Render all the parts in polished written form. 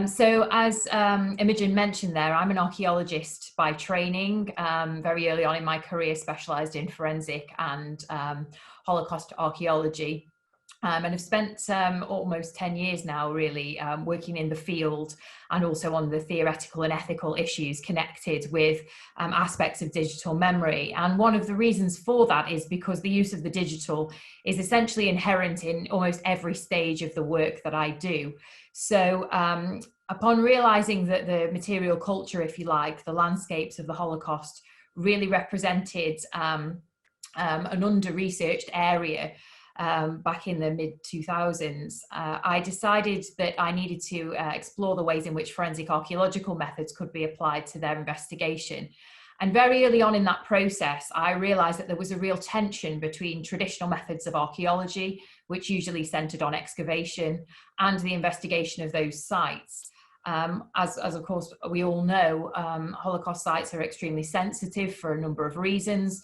So as Imogen mentioned there, I'm an archaeologist by training. Very early on in my career, specialised in forensic and Holocaust archaeology. And I've spent almost 10 years now really working in the field and also on the theoretical and ethical issues connected with aspects of digital memory. And one of the reasons for that is because the use of the digital is essentially inherent in almost every stage of the work that I do. So upon realizing that the material culture, if you like, the landscapes of the Holocaust really represented an under-researched area back in the mid-2000s, I decided that I needed to explore the ways in which forensic archaeological methods could be applied to their investigation. And very early on in that process, I realized that there was a real tension between traditional methods of archaeology, which usually centered on excavation, and the investigation of those sites. As of course we all know, Holocaust sites are extremely sensitive for a number of reasons.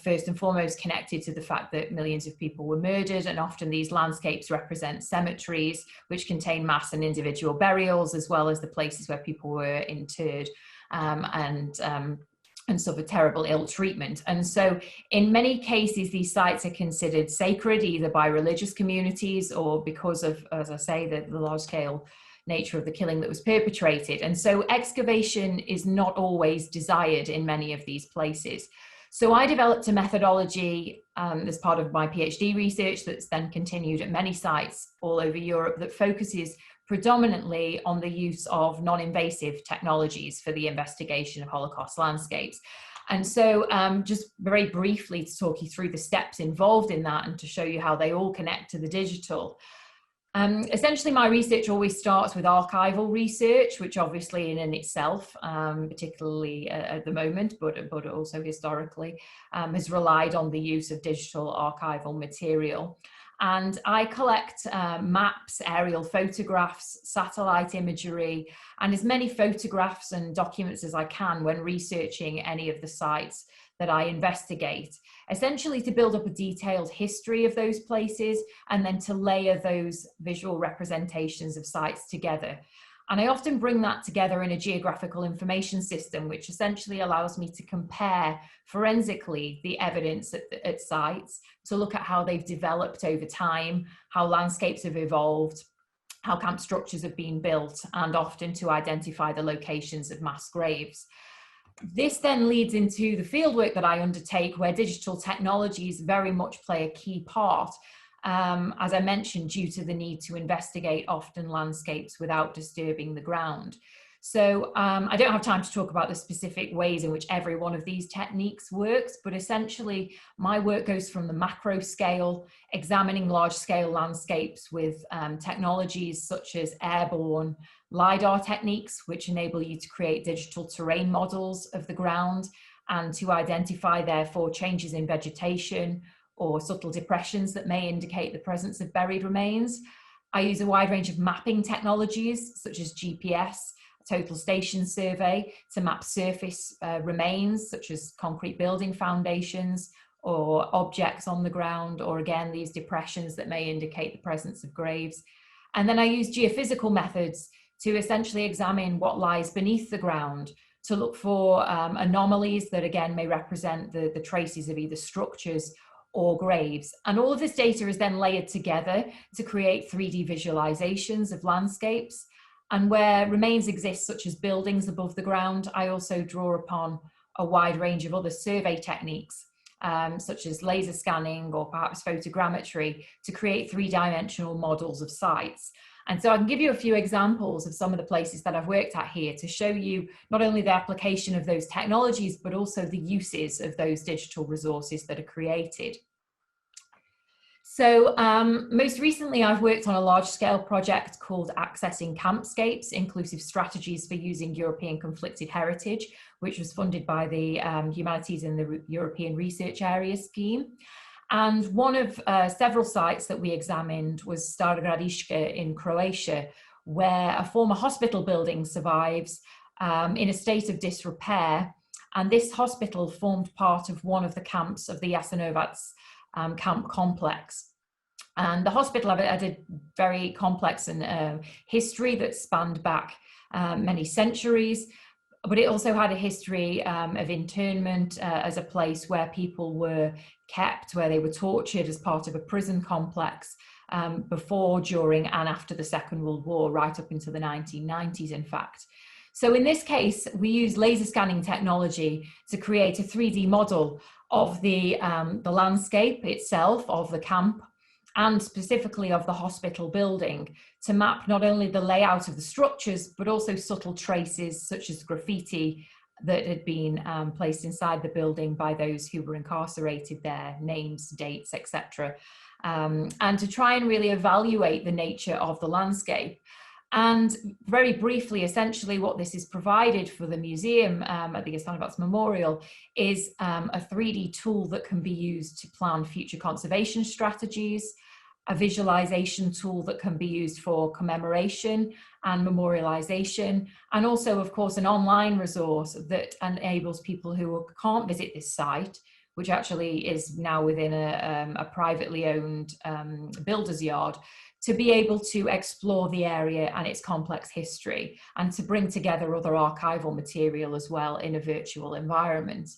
First and foremost connected to the fact that millions of people were murdered, and often these landscapes represent cemeteries which contain mass and individual burials, as well as the places where people were interred and suffered terrible ill treatment. And so in many cases, these sites are considered sacred, either by religious communities or because of, as I say, the large scale nature of the killing that was perpetrated. And so excavation is not always desired in many of these places. So I developed a methodology as part of my PhD research that's then continued at many sites all over Europe that focuses predominantly on the use of non-invasive technologies for the investigation of Holocaust landscapes. And so just very briefly to talk you through the steps involved in that and to show you how they all connect to the digital. Essentially, my research always starts with archival research, which obviously in and itself, particularly at the moment, but also historically, has relied on the use of digital archival material. And I collect maps, aerial photographs, satellite imagery, and as many photographs and documents as I can when researching any of the sites that I investigate, essentially to build up a detailed history of those places and then to layer those visual representations of sites together. And I often bring that together in a geographical information system, which essentially allows me to compare forensically the evidence at sites, to look at how they've developed over time, how landscapes have evolved, how camp structures have been built, and often to identify the locations of mass graves. This then leads into the fieldwork that I undertake, where digital technologies very much play a key part, as I mentioned, due to the need to investigate often landscapes without disturbing the ground. So I don't have time to talk about the specific ways in which every one of these techniques works, but essentially my work goes from the macro scale, examining large scale landscapes with technologies such as airborne LiDAR techniques, which enable you to create digital terrain models of the ground and to identify therefore changes in vegetation or subtle depressions that may indicate the presence of buried remains. I use a wide range of mapping technologies such as GPS, total station survey, to map surface remains such as concrete building foundations or objects on the ground, or again these depressions that may indicate the presence of graves. And then I use geophysical methods to essentially examine what lies beneath the ground, to look for anomalies that again may represent the traces of either structures or graves. And all of this data is then layered together to create 3D visualizations of landscapes. And where remains exist, such as buildings above the ground, I also draw upon a wide range of other survey techniques, such as laser scanning or perhaps photogrammetry, to create three-dimensional models of sites. And so I can give you a few examples of some of the places that I've worked at here to show you not only the application of those technologies, but also the uses of those digital resources that are created. So most recently, I've worked on a large-scale project called Accessing Campscapes, Inclusive Strategies for Using European Conflicted Heritage, which was funded by the Humanities in the European Research Area scheme. And one of several sites that we examined was Stara Gradiška in Croatia, where a former hospital building survives in a state of disrepair. And this hospital formed part of one of the camps of the Jasenovac camp complex. And the hospital had a very complex and history that spanned back many centuries, but it also had a history of internment as a place where people were kept, where they were tortured as part of a prison complex before, during, and after the Second World War, right up into the 1990s, in fact. So in this case, we used laser scanning technology to create a 3D model of the landscape itself, of the camp, and specifically of the hospital building, to map not only the layout of the structures, but also subtle traces such as graffiti that had been placed inside the building by those who were incarcerated there, names, dates, etc. And to try and really evaluate the nature of the landscape. And very briefly, essentially what this is provided for the museum at the Gestanovats Memorial is a 3D tool that can be used to plan future conservation strategies, a visualization tool that can be used for commemoration and memorialization, and also, of course, an online resource that enables people who can't visit this site, which actually is now within a privately owned builder's yard, to be able to explore the area and its complex history, and to bring together other archival material as well in a virtual environment.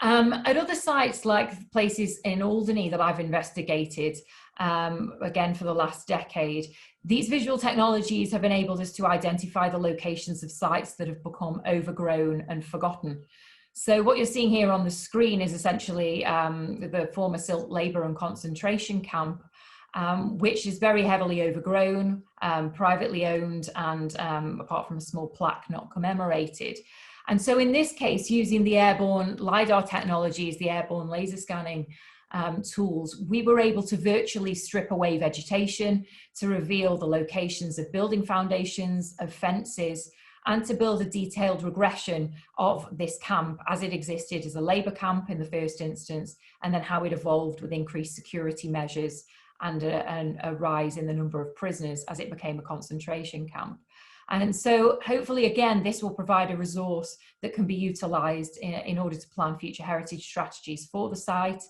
At other sites, like places in Alderney that I've investigated, again for the last decade, these visual technologies have enabled us to identify the locations of sites that have become overgrown and forgotten. So what you're seeing here on the screen is essentially the former Silt labour and concentration camp, which is very heavily overgrown, privately owned, and apart from a small plaque, not commemorated. And so in this case, using the airborne LiDAR technologies, the airborne laser scanning tools, we were able to virtually strip away vegetation, to reveal the locations of building foundations, of fences, and to build a detailed regression of this camp as it existed as a labour camp in the first instance, and then how it evolved with increased security measures and a rise in the number of prisoners as it became a concentration camp. And so hopefully, again, this will provide a resource that can be utilised in order to plan future heritage strategies for the site.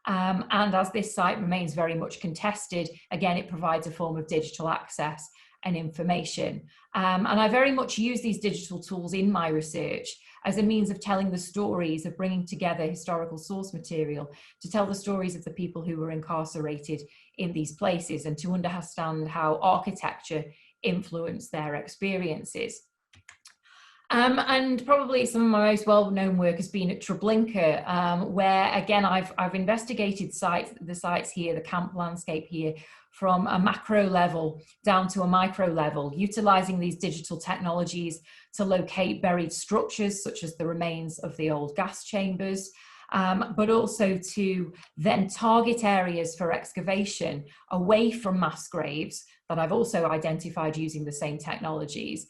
And as this site remains very much contested, again, it provides a form of digital access and information. And I very much use these digital tools in my research as a means of telling the stories, of bringing together historical source material to tell the stories of the people who were incarcerated in these places, and to understand how architecture influenced their experiences. And probably some of my most well-known work has been at Treblinka, where again I've investigated the sites here, the camp landscape here, from a macro level down to a micro level, utilizing these digital technologies to locate buried structures such as the remains of the old gas chambers, but also to then target areas for excavation away from mass graves that I've also identified using the same technologies.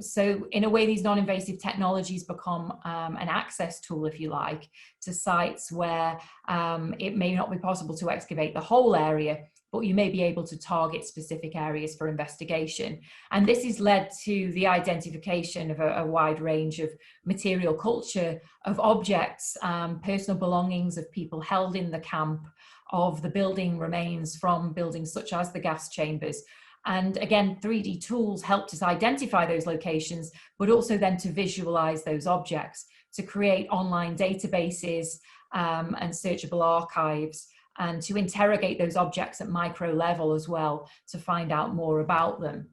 So in a way, these non-invasive technologies become an access tool, if you like, to sites where it may not be possible to excavate the whole area, but you may be able to target specific areas for investigation. And this has led to the identification of a wide range of material culture, of objects, personal belongings of people held in the camp, of the building remains from buildings such as the gas chambers. And again, 3D tools helped us identify those locations, but also then to visualize those objects, to create online databases and searchable archives, and to interrogate those objects at micro level as well, to find out more about them.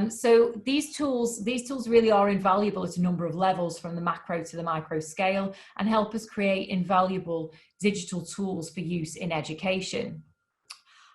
So these tools really are invaluable at a number of levels, from the macro to the micro scale, and help us create invaluable digital tools for use in education.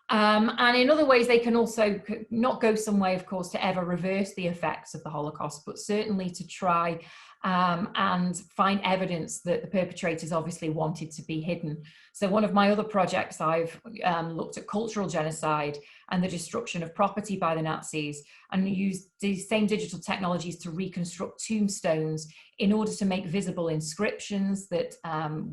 And in other ways, they can also not go some way, of course, to ever reverse the effects of the Holocaust, but certainly to try and find evidence that the perpetrators obviously wanted to be hidden. So one of my other projects, I've looked at cultural genocide and the destruction of property by the Nazis, and used these same digital technologies to reconstruct tombstones in order to make visible inscriptions that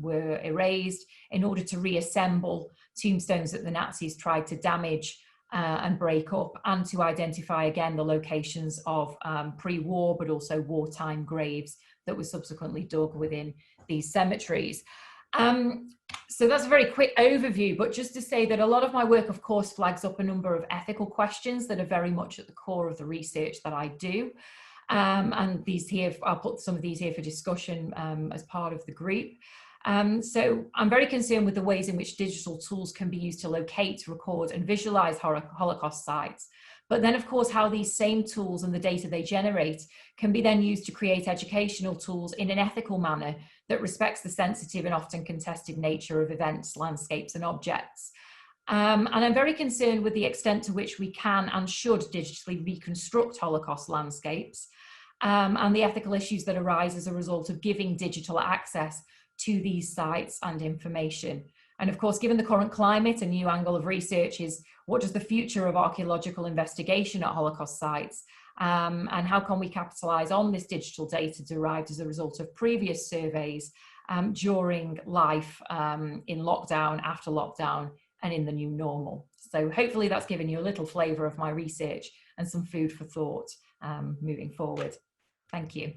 were erased, in order to reassemble tombstones that the Nazis tried to damage and break up, and to identify again the locations of pre-war but also wartime graves that were subsequently dug within these cemeteries. So that's a very quick overview, but just to say that a lot of my work, of course, flags up a number of ethical questions that are very much at the core of the research that I do. And these here, I'll put some of these here for discussion as part of the group. So I'm very concerned with the ways in which digital tools can be used to locate, record, and visualize Holocaust sites. But then, of course, how these same tools and the data they generate can be then used to create educational tools in an ethical manner that respects the sensitive and often contested nature of events, landscapes, and objects. And I'm very concerned with the extent to which we can and should digitally reconstruct Holocaust landscapes, and the ethical issues that arise as a result of giving digital access to these sites and information. And of course, given the current climate, a new angle of research is, what does the future of archaeological investigation at Holocaust sites, and how can we capitalise on this digital data derived as a result of previous surveys during life in lockdown, after lockdown, and in the new normal. So hopefully that's given you a little flavour of my research and some food for thought moving forward. Thank you.